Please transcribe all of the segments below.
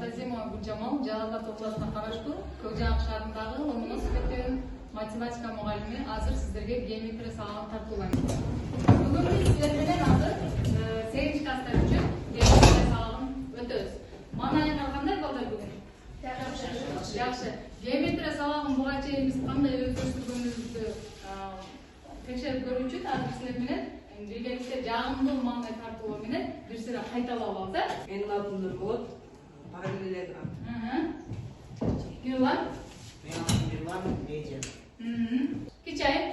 Казимова Гүлжамал Жалал Ата областына караштуу Көк Жайык шаарындагы 10 мектебинин математика мугалими азыр сиздерге геометрия сабагын тартуулайм. Бүгүн биз сиздер менен азыр 8 класстар үчүн геометрия сабагын өтөбүз. Маанайыңар кандай балдар бүгүн? Жакшы. Геометрия сабагын буга чейин биз кандай өздөштүргөнүбүздү текшерип көрүү үчүн азыр сиздер менен биргеликте жагымдуу маанай тартуулоо менен бир сыйра кайталап алабыз. Менин атым Нурболот, параллелограмм. Юлан? Менин атым Мирлан, медиа. Кичайым?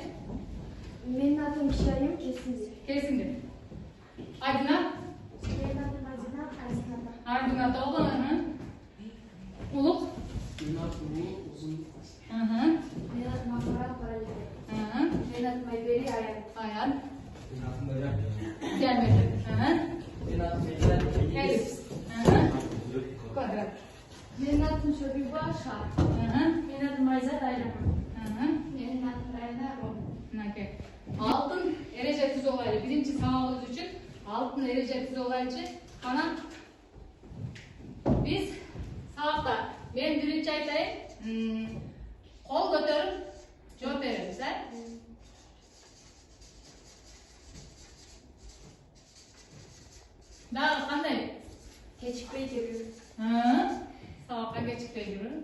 Менин атым Кичайым, Кесиндир. Кесиндир. Айдына? Менин атым Айдына, Айсыната. Айдына толгон. Улук? Менин атым Улук, Узун. Менин атым Акмарат, параллелограмм. Менин атым Айбери, Аян. Аян? Менин атым Байрак. Диаметр. Менин атым Элизабет. Эллипс. Квадрат. Менин атым Шобиба, Шар. Менин атым Айзат, Айжаман. Менин атым Райна, Ром. Мынакей. Алтын эреже түзүп алайлы. Биринчи сабагыбыз үчүн алтын эреже түзүп алайлычы. Кана биз сабакта мен биринчи айтайын. Кол көтөрүп жооп беребиз, Дагы кандай? Кечикпей жүрүү. Сабакка кечикпей жүрүү.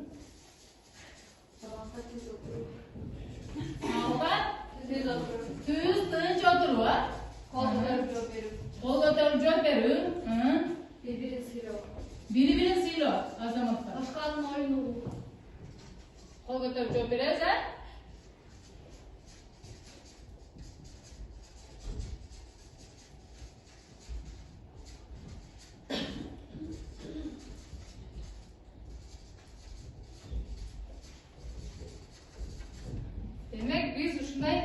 Сабакка түз отуруу. Сабакка түз тынч отуруу, Кол көтөрүп жооп берүү. Кол көтөрүп жооп берүү. Бири-бирин сыйлоо. Бири-бирин сыйлоо азаматка. Башканын оюн угуу. Кол көтөрүп жооп беребиз, Демек, биз ушундай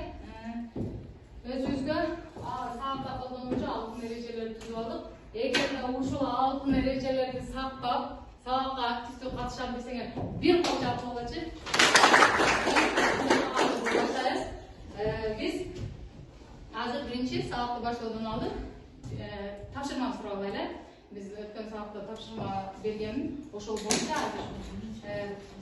өзүбүзгө сабакта колдонуучу алтын эрежелерди түзүп алдык. Эгерде ушул алтын эрежелерди сактап, сабакка активдүү катышам десеңер, бир кол жабып алгычы. Биз азыр биринчи сабакты баштоодон алдык тапшырма сурап алайлы. Биз өткөн сабакта тапшырма бергенмин. Ошол боюнча азыр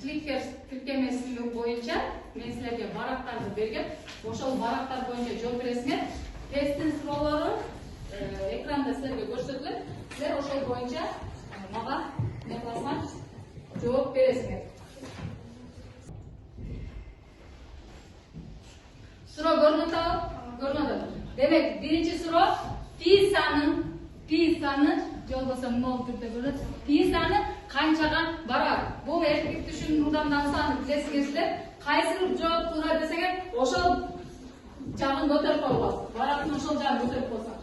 кликер тиркемеси боюнча мен силерге барактарды бергем. Ошол барактар боюнча жооп бересиңер. Тесттин суроолору экранда силерге көрсөтүлөт. Силер ошол боюнча мага не кыласыңар, жооп бересиңер. Суроо көрүнүп атабы? Көрүнүп атат. Демек, биринчи суроо пи саны жолбосо нол түрдө көрөт. Пи саны канчага барат? Бул эркек түшүн мурдамдагы аны билесиңерсиздер. Кайсы жооп туура десеңер, ошол жагын көтөрүп коебуз. Бараттын ошол жагын көтөрүп койсоң.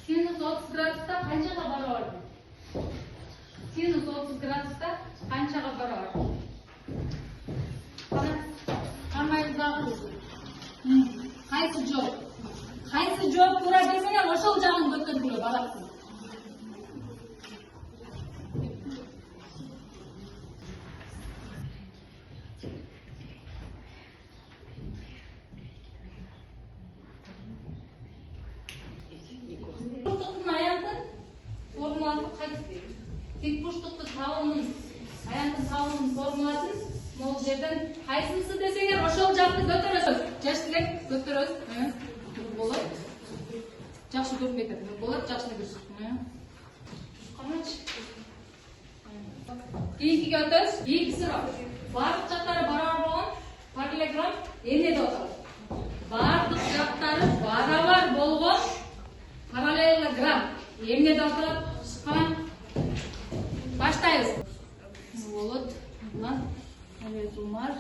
Sinus 30 градуста канчага барабар? Sinus 30 градуста канчага барабар? Кармайыңыздагы. Кайсы жооп? Кайсы жооп туура десеңер, ошол жагын көтөргүлө барат. Формуласы кайсы? Тикбурчтуктун табуунун аянтын табуунун формуласын могул жерден кайсысы десеңер ошол жакты көтөрөсүз. Жаштыгек көтөрөбүз. Болот. Жакшы көрүнбөйт. Болот, жакшы көрүнөт. Камачы. Кийинкиге өтөбүз. Кийинки суроо. Бардык жактары барабар болгон параллелограмм эмнеде отурат? Бардык жактары барабар болгон параллелограмм эмнеде отурат? Баштайбыз. Болот, Улан, Умар.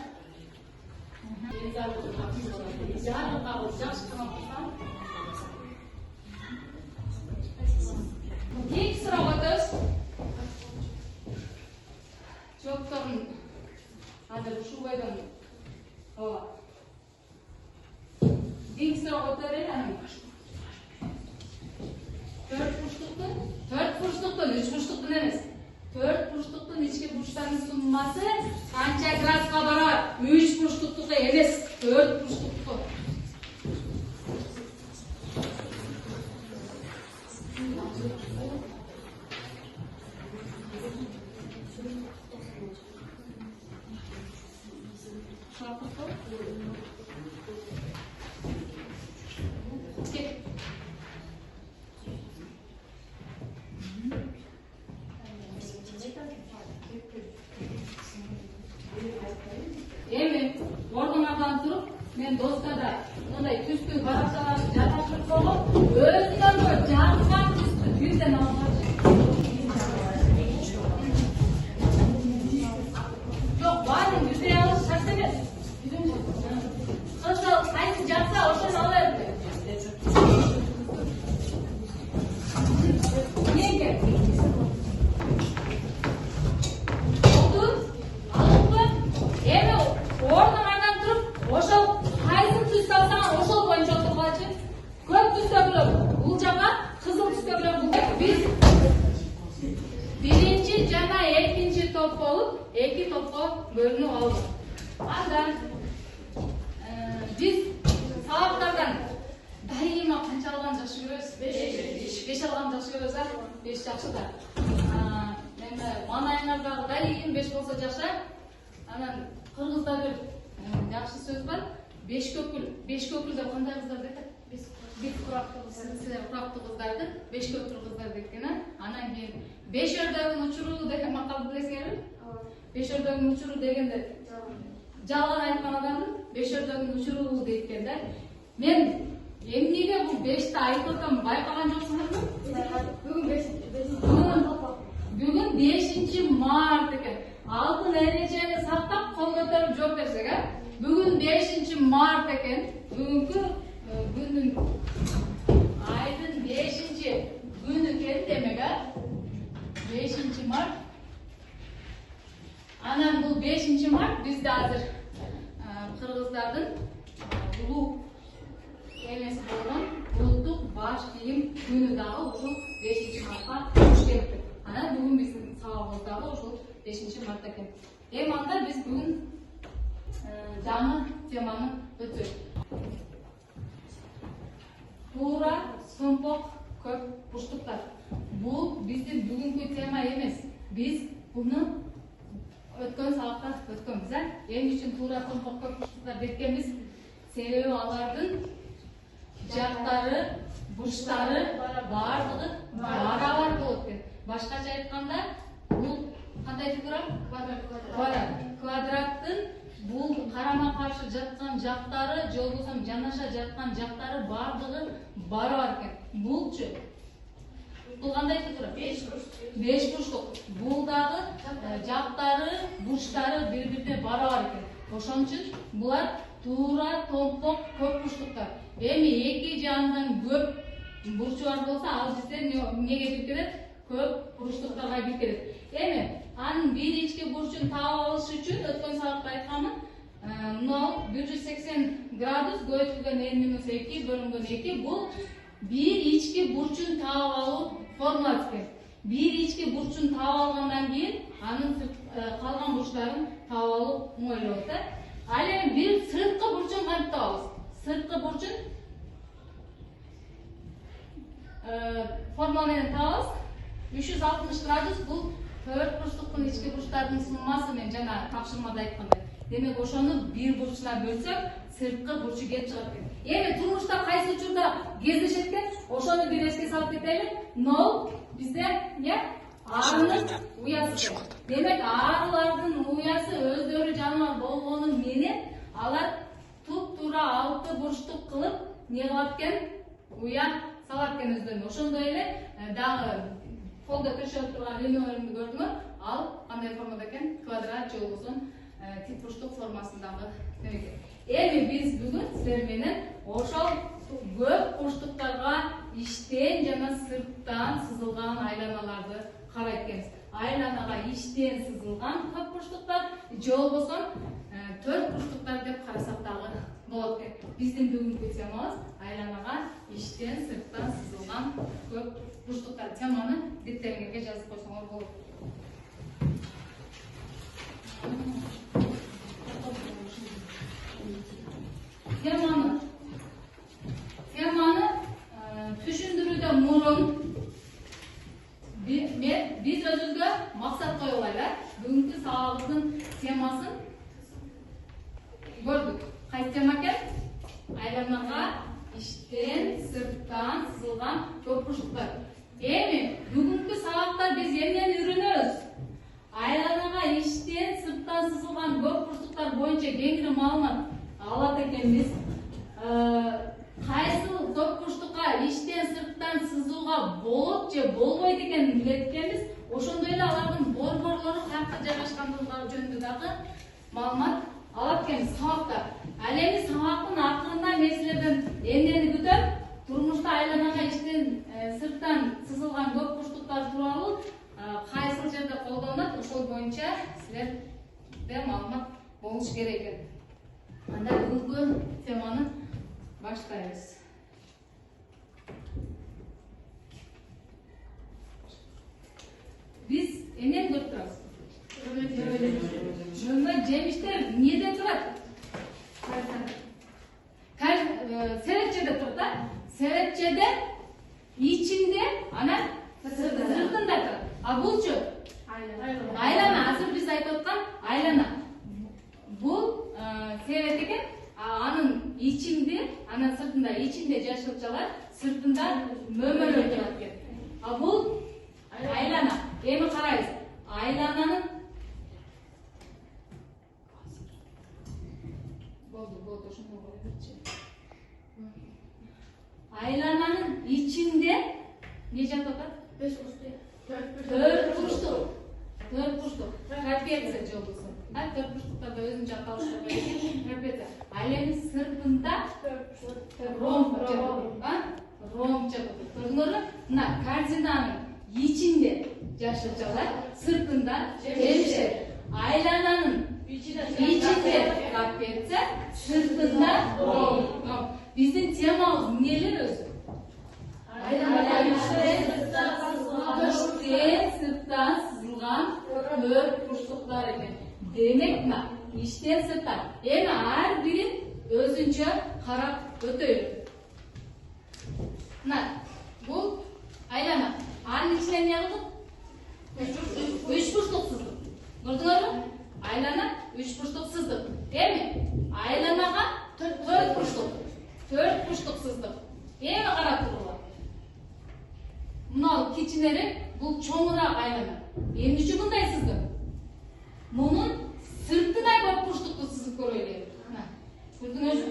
Кийинки суроого өтөбүз. Жоопторун азыр ушул бойдон кийинки суроого өтөлү. бурчтукту эмес, 4 бурчтукту. Эми ордуңардан туруп, мен достарда мындай түстүү баракчаларды жататып коюп, өзүнөн көрүп жаркан түстү бирден алганчы. Жок, баарын бирдей алыш шарт эмес. Ошол кайсы жатса ошону ала берди. Birinci jana ekинчи топ болуп, эки топко бөлүнүп алды. Андан биз сабактардан дайыма канча алган жакшы көрөбүз? 5 алган жакшы көрөбүз, а? 5 жакшы да. Эми манайыңарда дайым 5 болсо жакшы. Анан кыргызда бир жакшы сөз бар. 5 көкүл деп кандай кыздар дейт? Бик курактуу кыздарды 5 көкүл кыздар дейт. Анан кийин 5 өрдөгүн учуруу деген макалды билесиңерби? 5 өрдөгүн учуруу дегенде жалган айткан адамдын 5 өрдөгүн учуруу дейт экен да. Мен эмнеге бул 5ти айтып атам байкаган жоксуңарбы? Бүгүн 5 март экен. Алтын эрежени сактап кол көтөрүп жооп берсек, бүгүн 5 март экен. Бүгүнкү күндүн айдын 5 күнү экен демек, 5 март. Анан бул 5 март бизде азыр кыргыздардын улуу эмеси болгон улуттук баш кийим күнү дагы ушул 5 мартка туш келип. Анан бүгүн биздин сабагыбыз дагы ушул 5 март экен. Эми анда биз бүгүн жаңы теманы өтөбүз. Туура, сомпок, көп бурчтуктар. Бул биздин бүгүнкү тема эмес. Биз буну өткөн сабакта өткөнбүз, Эмне үчүн туура, сомпок, көп бурчтуктар деткенбиз? Себеби алардын жактары, бурчтары баардыгы барабар болот экен. Башкача айтканда, бул кандай фигура? Квадрат. Квадраттын бул карама-каршы жаткан жактары, же болбосо жанаша жаткан жактары баардыгы барабар экен. Булчу? Бул кандай фигура? 5 бурчтук. Бул дагы жактары, бурчтары бири-бирине барабар экен. Ошон үчүн булар туура, томпок, көп бурчтуктар. Эми эки жагынан көп бурчу бар болсо, ал бизде эмнеге биркелет? Көп бурчтуктарга биркелет. Эми анын бир ички бурчун таап алыш үчүн өткөн сабакта айтканмын. 180 градус көбөйтүлгөн n-2 бөлүнгөн 2 бул бир ички бурчун таап алуу формуласы экен. Бир ички бурчун таап алгандан кийин анын калган бурчтарын таап алуу оңойлуу болот. Ал эми бир сырткы бурчун кантип табабыз? Сырткы бурчун формула менен табабыз. 360 градус бул 4 бурчтуктун ички бурчтардын суммасы, мен жана тапшырмада айткандай. Демек ошону бир бурчуна бөлсөк, сырткы бурчу келип чыгат экен. Эми турмушта кайсы учурда кездешет экен? Ошону бир эске салып кетели. 0 бизде арынын уясы. Демек арылардын уясы өздөрү жаныбар болгону менен алар туп-туура 6 бурчтук кылып не кылат экен? Уя салат экен өздөрүнө. Ошондой эле дагы колдо төшөлүп турган линеоломду көрдүңөр. Ал кандай формада экен? Квадрат же болбосо тик бурчтук формасындагы экен. Эми биз бүгүн силер менен ошол көп бурчтуктарга иштен жана сырттан сызылган айланаларды карайт экенбиз. Айланага иштен сызылган көп бурчтуктар же болбосо 4 бурчтуктар деп карасак дагы болот экен. Биздин бүгүнкү темабыз айланага иштен сырттан сызылган көп бурчтуктар. Теманы беттериңерге жазып койсоңор болот. теманы түшүндүрүүдө мурун биз өзүбүзгө максат коюп алайлы. Бүгүнкү сабагыбыздын темасын көрдүк. Кайсы тема экен? Айланага иштен сырттан сызылган көп бурчтуктар. Эми бүгүнкү сабакта биз эмнени үйрөнөбүз? Айланага иштен сырттан сызылган көп бурчтуктар боюнча кеңири маалымат алат экенбиз. Кайсы көп бурчтукка иштен сырттан сызууга болот же болбойт экенин билет экенбиз. Ошондой эле алардын борборлору каякта жайгашкандыгы жөнүндө дагы маалымат алат экенбиз сабакта. Ал эми сабактын акырында мен силерден эмнени күтөм? Турмушта айланага иштен сырттан сызылган көп бурчтуктар тууралуу кайсыл жерде колдонулат, ошол боюнча силерде маалымат болуш керек экен. Анда бүгүнкү теманы баштайбыз. Биз эмнени көрүп турабыз? Жөнөмө жемиштер эмнеден турат? Серепчеде турат, да? Серепчеде ичинде, анан сыртында турат. А булчу? Айлана. Азыр биз айтып аткан айлана. Бул сереп экен. Анын ичинде, анан сыртында, ичинде жашылчалар, сыртында мөмөлөр турат экен. А бул айлана. Эми карайбыз. Айлананын болду, ошондой кое берчи. Айлананын ичинде не жатып атат? 4 бурчтук. 4 бурчтук. Трапеция же болсо. 4 бурчтуктарда өзүнчө аталышы бар экен. Трапеция. Ал эми сыртында ромб жатат. Ромб жатат. Көрдүңөрбү? Мына картинанын ичинде жашылчалар, сыртында жемиштер. Айлананын ичинде трапеция, сыртында ромб. Биздин темабыз эмнелер өзү? Айланага иштен сырттан сызылган көп бурчтуктар экен. Демек, мына иштен сырттан. Эми ар бирин өзүнчө карап өтөйлү. Мына бул айлана. Анын ичине эмне кылдык? 3 бурчтук сыздык. Көрдүңөрбү? Айлана 3 бурчтук сыздык. Эми айланага 4 бурчтук. 4 бурчтук сыздык. Эми карап туруңар. Мына кичинерээк, бул чоңураак айлана. Эмне үчүн мындай сыздык? Мунун сыртына көп бурчтукту сызып көрөлү. Мына. Көрдүңөрбү?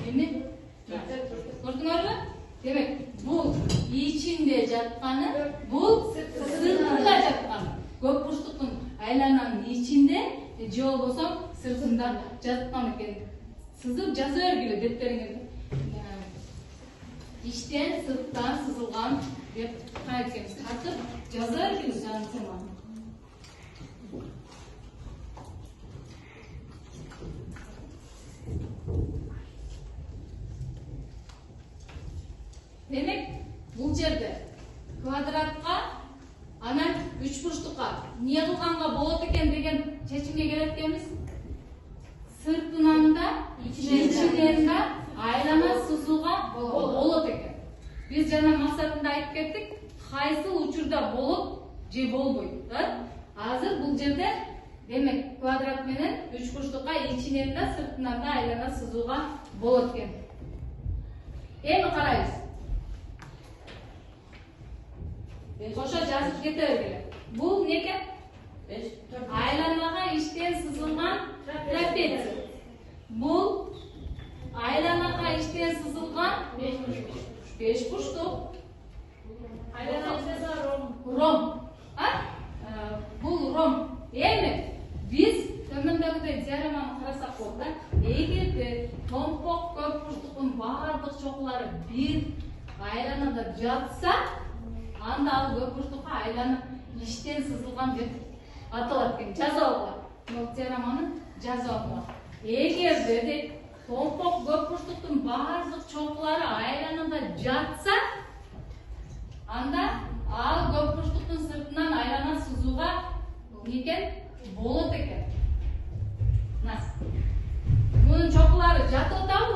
Эмне? Көрдүңөрбү? Демек, бул ичинде жатканы, бул сыртында жатканы. Көп бурчтуктун айлананын ичинде же болбосо сыртында жаткан экен. Сызып жаза бергиле деттериңерге. Иштен сырттан сызылган деп кайткенбиз. Тартып жаза бергиле жаңы теманы. Демек, бул жерде квадратка, анан 3 бурчтукка эмне кылганга болот экен деген чечимге келет экенбиз. Сыртынан да, ичинен да айлана сызууга болот экен. Биз жана максатында айтып кеттик, кайсы учурда болот же болбойт, да? Азыр бул жерде демек квадрат менен 3 бурчтукка ичинен да, сыртынан да айлана сызууга болот экен. Эми карайбыз. Ошо жазып кете бергиле. Бул эмне экен? Айланага иштен сызылган трапеция. Бул айланага иштен сызылган 5 бурчтук. Ром. Бул ром. Эми биз төмөндөгүдөй теореманы карасак болот, да? Эгерде томпок көп бурчтуктун баардык чокулары бир айланада жатса, анда ал көп бурчтукка айлана иштен сызылган деп аталат экен. Жазып алгыла. Бул теореманы жазып алгыла. Эгерде томпок көп бурчтуктун баардык чокулары айланада жатса, анда ал көп бурчтуктун сыртынан айлана сызууга экен болот экен. Мына. Мунун чокулары жатып атабы?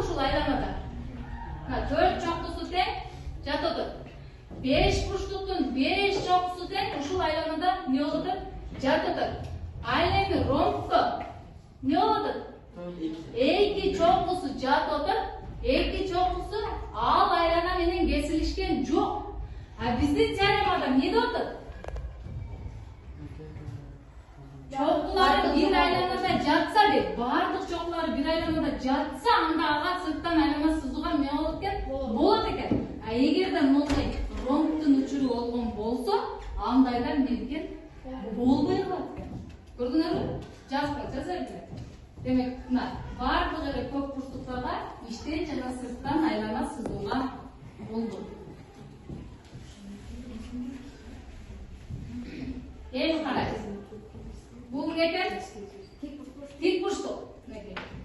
5 бурчтуктун 5 чокусу тең ушул айланада эмне болуп атат? Жатып атат. Ал эми ромбко эмне болуп атат? 2 чокусу жатып атат. 2 чокусу ал айлана менен кесилишкен жок. А биздин теоремада эмне деп атат? Чокулар bir айланада жатса деп, бардык чокулар bir айланада жатса, анда ага сырттан айлана сызууга эмне болот экен? Болот экен. А эгерде мындай ромбтун учуру болгон болсо, андайда эмне экен? Болбой калат экен. Көрдүңөрбү? Жаза бер. Демек, мына бардык эле көк бурчтуктарга иштен жана сырттан айлана сызууга болду. Эми карайсыз. Бул эмне экен? Тик бурчтук.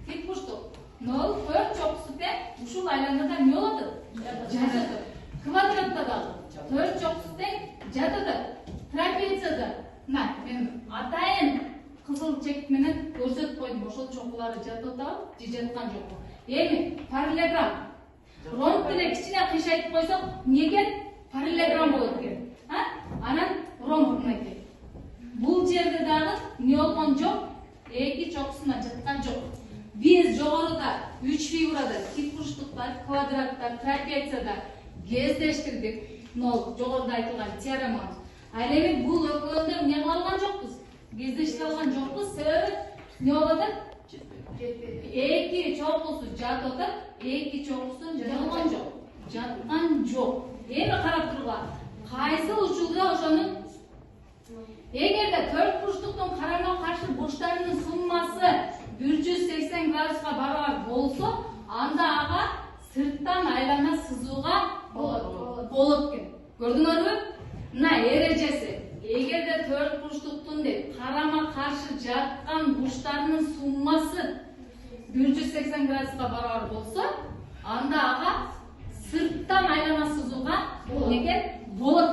Тик бурчтук. 4 чокусу тең ушул айланада эмне болот? Жатат. Квадратта дагы 4 чокусу тең жатат. Трапецияда мына мен атайын кызыл чек менен көрсөтүп койдум. Ошол чокулары жатып атабы, же жаткан жокпу? Эми параллелограмм. Ромб деле кичине кыйшайтып койсок, эмне экен? Параллелограмм болот экен. Анан ромб мынакей. Бул жерде дагы эмне болгон жок? 2 чокусуна жаткан жок. Биз жогоруда 3 фигурада, тик бурчтуктар, квадраттар, трапецияда кездештирдик. Жогоруда айтылган теоремабыз. Ал эми бул экөөндө эмне кыла алган жокпуз? Кездештире алган жокпуз. Себеби эмне болуп атат? 2 чокусу жатып атат, 2 чокусу эмне болгон жок? Жаткан жок. Эми карап тургула. Кайсы учурда ошонун эгерде 4 бурчтуктун карама-каршы бурчтарынын суммасы 180 градуска барабар болсо, анда ага сырттан айлана сызууга болот экен. Көрдүңөрбү? Мына эрежеси. Эгерде 4 бурчтуктун деп карама-каршы жаткан бурчтарынын суммасы 180 градуска барабар болсо, анда ага сырттан айлана сызууга болот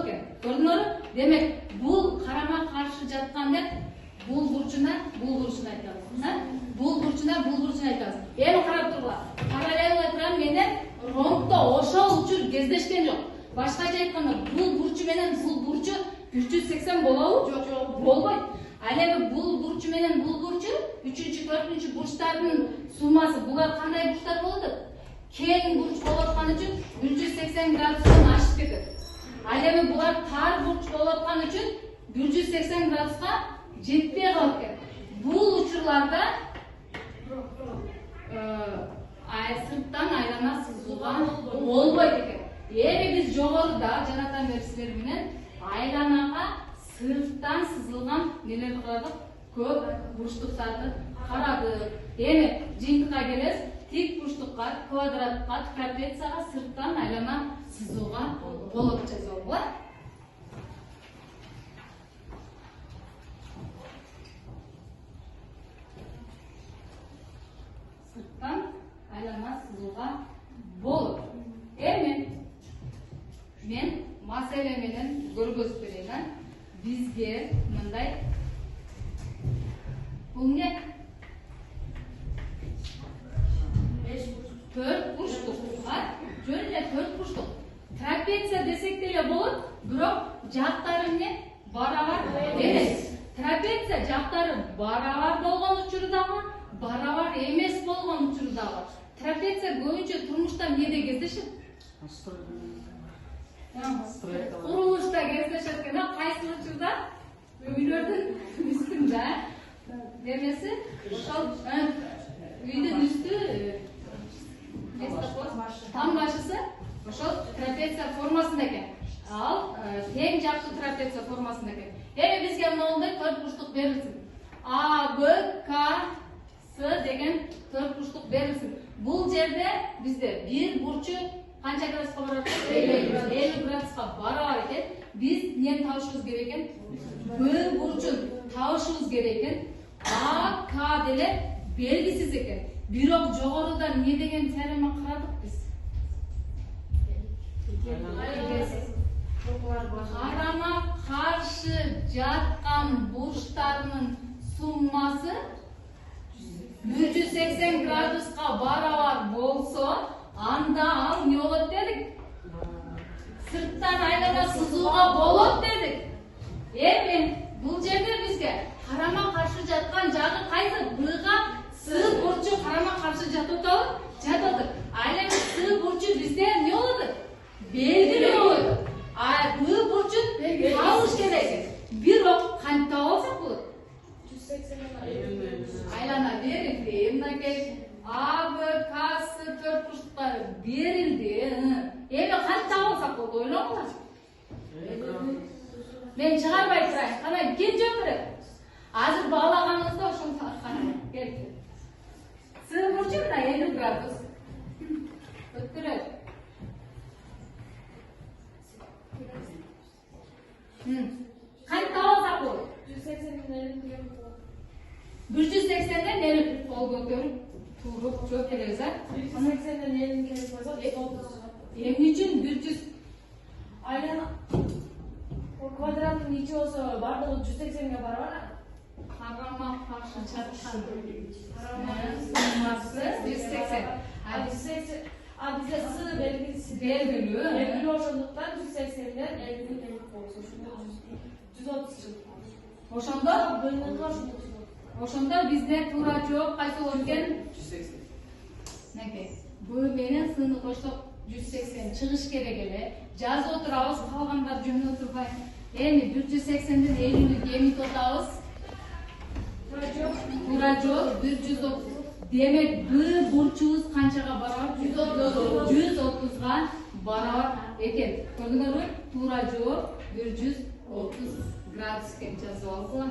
экен. Көрдүңөрбү? Демек, бул карама-каршы жаткан деп бул бурчуна айтабыз. Бул бурчуна айтабыз. Эми карап тургула. Параллелограмм менен ромбдо ошол учур кездешкен жок. Башкача айтканда, бул бурчу менен бул бурчу 380 болобу? Жок, болбойт. Ал эми бул бурчу менен бул бурчу 3-чү, 4-чү бурчтардын суммасы, булар кандай бурчтар болот? Кең бурч болуп аткан үчүн 180 градустан ашып кетет. Ал эми булар тар бурч болуп аткан үчүн 180 градуска жетпей калат экен. Бул учурларда сырттан айлана сызууга болбойт экен. Эми биз жогоруда жанатан бери силер менен айланага сырттан сызылган нелерди карадык? Көп бурчтуктарды карадык. Эми жыйынтыкка келебиз. Тик бурчтукка, квадратка, трапецияга сырттан айлана сызууга болот жазабы. Сырттан айлана сызууга болот. Эми мен маселе менен көргөзүп берейин. Бизге мындай бул эмне? 4 бурчтук. Жөн эле 4 бурчтук. Трапеция десек деле болот, бирок жактары эмне? Барабар эмес. Трапеция жактары барабар болгон учурдагы, барабар эмес болгон учурдагы. Трапеция көбүнчө турмушта эмнеде кездешет? Курулушта кездешет экен. Кайсы учурда? Үйлөрдүн үстүндө. Демеси, ошол үйдүн үстү там башысы ошол трапеция формасында экен. Ал тең жактуу трапеция формасында экен. Эми бизге мындай 4 бурчтук берилсин. А, Б, К, С деген 4 бурчтук берилсин. Бул жерде бизде бир бурчу канча градуска барат? 50 градуска барабар экен. Биз эмнени табышыбыз керек экен? Б бурчун табышыбыз керек экен. А, К деле белгисиз экен. Бирок жогоруда эмне деген теорема карадык биз? Карама каршы жаткан бурчтарынын суммасы 180 градуска барабар болсо, анда ал эмне болот дедик? Сырттан айлана сызууга болот дедик. Эми бул жерде бизге карама каршы жаткан жагы кайсы? Бга С бурчу карама каршы жатып жатат. Ал эми С бурчу бизде эмне болот? Белгилүү болот. А Б бурчу табыш керек. Бирок кантип алсак болот? 180 Айлана берилди. Мынакей А, Б, К, С төрт бурчтуктары берилди. Эми кантип алсак болот? Ойлоңуңар. Мен чыгарбай турайын. Кана ким жөндүрөт? Азыр баалаганыңызда ошону караңыз. Келди. С бурчу мына 50 градус. Өткөрөт. Кантип алсак болот? 180ден 50 кол көтөрүп туруп жооп беребиз, а? 180'den 50 kere koysak 30. Эмне үчүн 100 Айлана o kvadrattın içi olsa bardağı 180'e barar. карама каршы жаткан суммасы 180. A 180 a bize sığ belgisi Белгилүү. belgili ошондуктан 180'den 50'nin 50 olsa 130 çıktı. Ошондо Bölümünde ошондо. ошондо бизде туура жооп кайсы болот экен? 180. Мынакей Б менен Сны кошсок 180 чыгыш керек эле. Жазып отурабыз, калгандар жөн отурбай. Эми 180ден 50-ни кемит отабыз. Туура жооп 130. Демек Б бурчубуз канчага барар? 130га барар экен. Көрдүңөрбү? Туура жооп 130 градус экен жазып алгыла.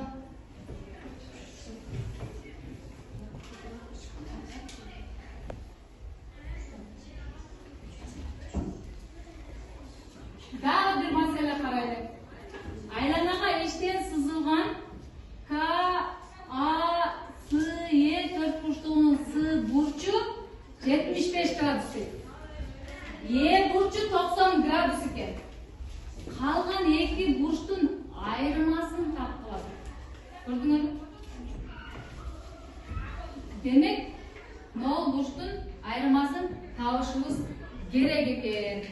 Дагы бир маселе карайлы. Айланага иштен сызылган К, А, С, Е төрт бурчтугунун С бурчу 75 градус. Е бурчу 90 градус экен. Калган эки бурчтун айырмасын тапкылады. Көрдүңөрбү? Демек, нол бурчтун айырмасын табышыбыз керек экен.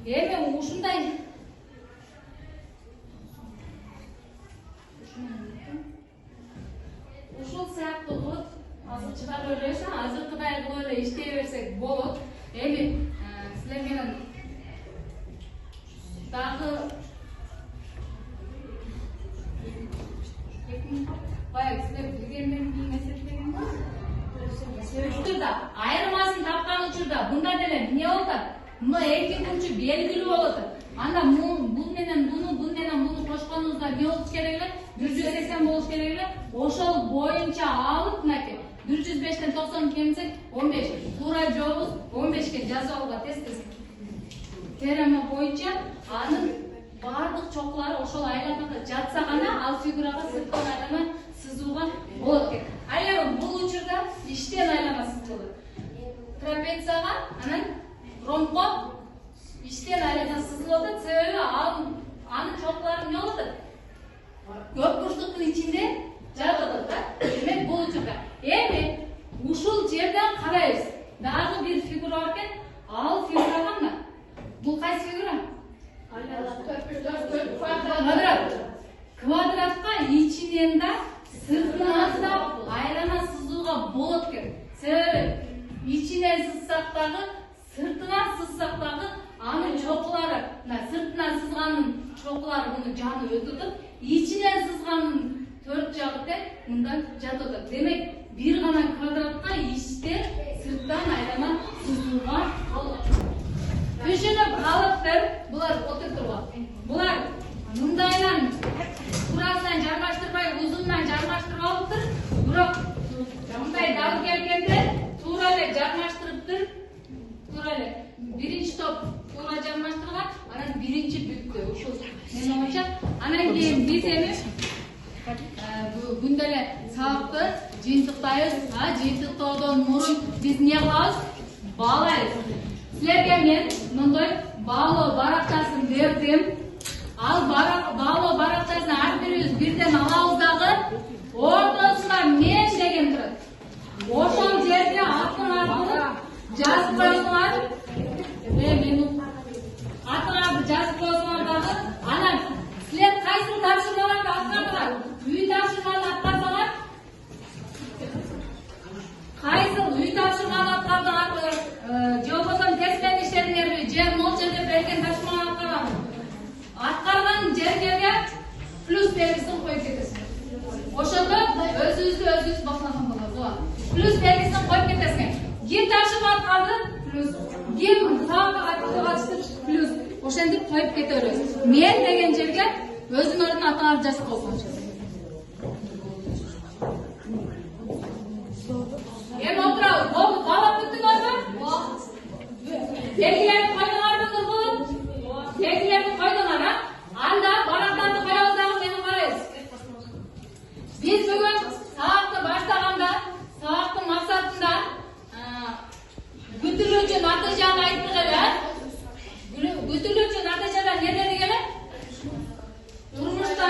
Эми ушундай ушул сыяктуу болот. Азыр чыгарып элебиз, азыркыдай кылып эле иштей берсек болот. Эми силер менен дагы баягы силер билгенден кийин эсептеген го. Айырмасын тапкан учурда мында деле эмне болот? Мына эки бурчу белгилүү болот. Анда бул менен буну кошконубузда эмне болуш керек эле? 180 болуш керек эле. Ошол боюнча алып мынакей 105ден 90 кемсек 15. Туура жообуз 15ке жазып алууга тез-тез. Теорема боюнча анын бардык чокулары ошол айланада жатса гана ал фигурага сырттан айлана сызууга болот экен. А эми бул учурда иштен айлана сызылат. Трапецияга анан ромко иштен айлана сызылып атат. Себеби анын чокулары эмне болот? Көп бурчтуктун ичинде жатат да. Демек бул учурда эми ушул жерден карайбыз. Дагы бир фигура бар экен. Ал фигурага мына. Бул кайсы фигура? Квадрат. Квадратка ичинен да сыртынан да айлана сызууга болот экен. Себеби ичинен сызсак дагы сыртынан сызсак дагы анын чокулары, мына сыртынан сызганын чокулары муну жанып өтүп, ичинен сызганын төрт жагы тең мындан жатат. Демек, бир гана квадратка ичтен сырттан айлана сызууга болот. Түшүнүп калыптыр, булар отуртурган. Булар мындайлан турасынан жармаштырбай, узундан жармаштырып алыптыр. Бирок мындай дал келгенде туура эле жармаштырыптыр. Туура эле биринчи топ туура жармаштырган, анан биринчи бүттү. Ушул менин оюмча. Анан кийин биз эми күндө эле сабакты жыйынтыктайбыз. Жыйынтыктоодон мурун биз эмне кылабыз? Баалайбыз. Силерге мен мындай баалоо баракчасын бердим. Ал баалоо баракчасын ар бирибиз бирден алабыз дагы. Ортосунда мен деген турат. Ошол жерде атын аркылуу жазып коюңар. Мен атын жазып коюңар. kaldı plus. Gem sağlıkta katıldı plus. Oşendik koyup getiriyoruz. Men degen жерге өзүнүн ордун атаңарды жазып койсоң. Oturalım. Oldu. Bağlap büttüңөрбү? Belgilerini koydуңарбы? Belgilerini koydуңар, ha? Anda baraklarını koyabızдағы менің қарайыз. Biz bugün сабақты баштаганда, сабактын максатында күтүлүүчү натыйжаны айттык эле. Күтүлүүчү натыйжада не деди эле? Турмушта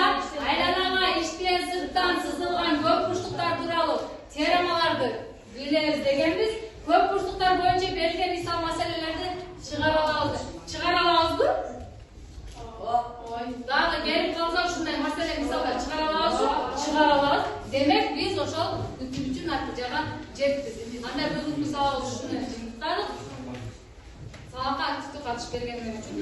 айланага иштен сырттан сызылган көп бурчтуктар тууралуу теоремаларды билебиз дегенбиз. Көп бурчтуктар боюнча берилген мисал маселелерди чыгара алабызбы? Дагы келип калсак ушундай маселе мисалдар чыгара алабызбы? Чыгара алабыз. Демек биз ошол күтүлүүчү натыйжага жеттик. Анда бүгүнкү сабак ушуну жыйынтыктадык. Сабакка активдүү катышып бергениңер үчүн